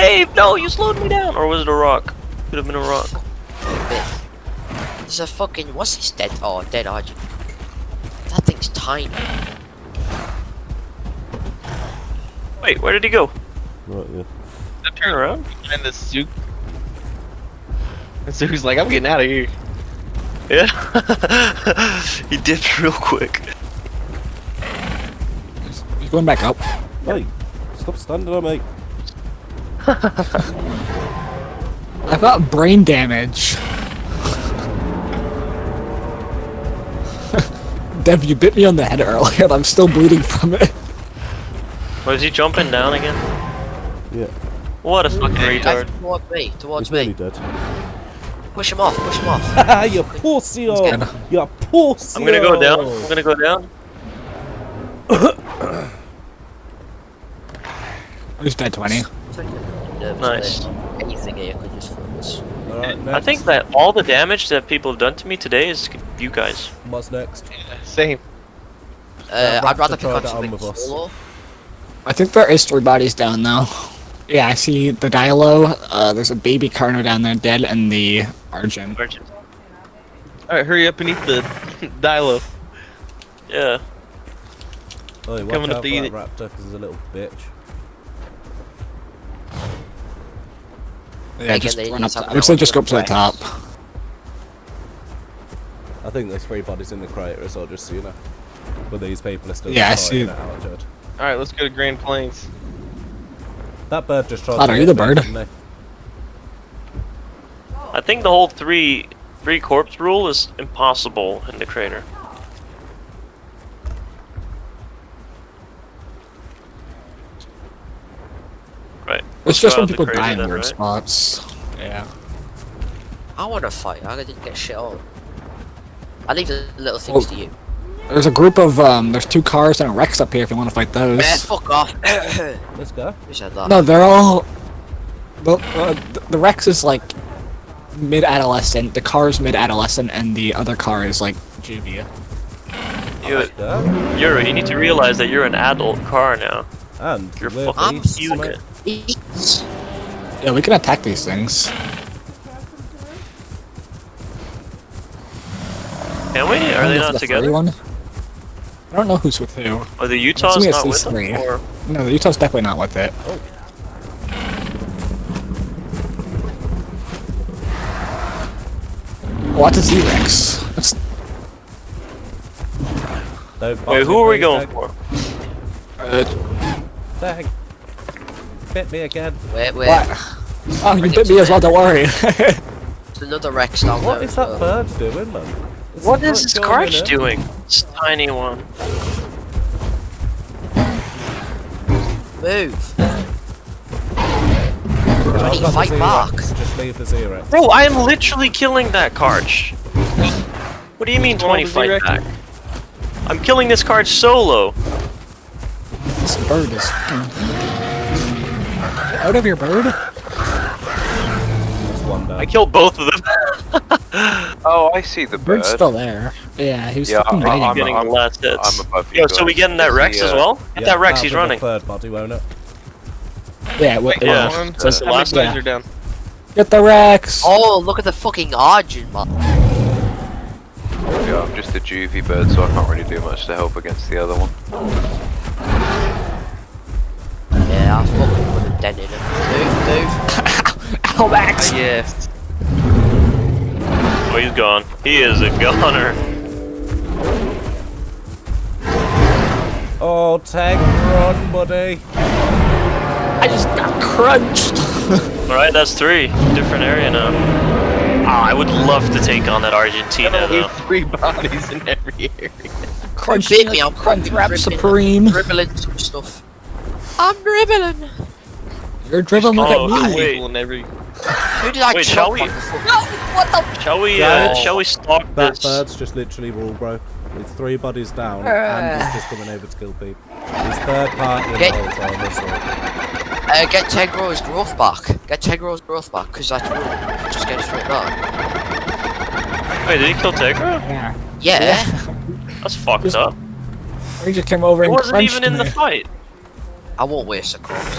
Dave, no, you slowed me down. Or was it a rock? Could have been a rock. There's a fucking, what's this dead? Oh, dead Argent. That thing's tiny. Wait, where did he go? Right, yeah. Turn around. And the Zook. And Zook's like, I'm getting out of here. Yeah. He dipped real quick. He's going back up. Hey, stop standing on me. I've got brain damage. Dev, you bit me on the head earlier and I'm still bleeding from it. Was he jumping down again? Yeah. What a fucking retard. Towards me, towards He's me. nearly dead. Push him off, push him off. Haha, you pussy! dead. You pussy! I'm gonna go down. I'm gonna go down. He's dead 20. Nice. Anything here could just focus. Alright, I think that all the damage that people have done to me today is you guys. What's next? Same. I'd rather Raptor pick on tried it on something with us. solo. I think there is 3 bodies down now. Yeah, I see the Dilo, there's a baby Carno down there dead, and the Argent. Alright, hurry up and eat the Dilo. Yeah. Oh, watch Coming up out to for eat that it. raptor, because he's a little bitch. Yeah, Again, just they run need up. something I would say else just go up to the to top. I think there's 3 bodies in the crater, so just so you know. But these people are still Yeah, I sorting see. it out, Judd. Alright, let's go to Grand Plains. That bird just tried Lad, to are get you the me, bird? didn't he? I think the whole three corpse rule is impossible in the crater. Right. It's Let's just go when out the people crater die in then, weird right? spots. Yeah. I want to fight. I didn't get shit on. I leave the little things to you. There's a group of, there's 2 cars and a Rex up here if you want to fight those. Fuck off. Let's go. Who said that? No, they're all... The Rex is like mid-adolescent, the car's mid-adolescent, and the other car is like juvia. You, Go. you need to realize that you're an adult car now. And You're we're fucking beasts, human. mate. Eats. Yeah, we can attack these things. Can we? Are they not together? One? I don't know who's with who. Or the Utah's Assuming it's not these with them? 3. Or No, the Utah's definitely not with it. What's a Z-Rex? That's... Don't wait, bite who me, are we please, going Tag. for? Tag. Bit me again. Wait. What? Oh, you bit me as well, don't worry. There's another Rex down What there is as that well. bird doing, man? It's What not is this going crouch in it. doing? This tiny one. Move. I've Johnny, got the fight back. Z-Rex, just leave the Z-Rex. Bro, I am literally killing that Karch. What do you mean What's wrong 20 with fight Z-Rex? back? I'm killing this Karch solo. This bird is... Out of your bird? That's one down. I killed both of them. Oh, I see the bird. Bird's still there. Yeah, he was Yeah, fucking I'm- biting. Getting the last hits. I'm above you Yo, so we guys. getting that Rex as well? Get Yeah, that Rex, that'll he's be running. the third body, won't it? Yeah, well, Yeah. One, So it's the how many last guys one. are down? Get the Rex! Oh, look at the fucking Argent, man. Yeah, I'm just a juvie bird, so I can't really do much to help against the other one. Yeah, I fucking put a dent in it. Move. Ow, Max! Yes. Oh, he's gone. He is a goner. Oh, Tag, run, buddy. I just got crunched! Alright, that's 3. Different area now. Ah, I would love to take on that Argentina though. 3 bodies in every area. Crunch Bit me, I'm Crunch Wrap dribbling- Supreme! Dribbling some stuff. I'm dribbling. You're dribbling, look Oh, at me! wait. People in every. Who did I Wait, chop shall we- on the fucking- Shall we stalk That this? bird's just literally wall, bro. It's 3 bodies down, and he's just coming over to kill people. He's third party in the Get- whole time, that's all. Get Tegro's growth back. Get Tegro's growth back, because that's rule. Just get straight down. Wait, did he kill Tegra? Yeah. Yeah. That's fucked up. He just came over He and wasn't crunched even in me. the fight. I won't waste a corpse.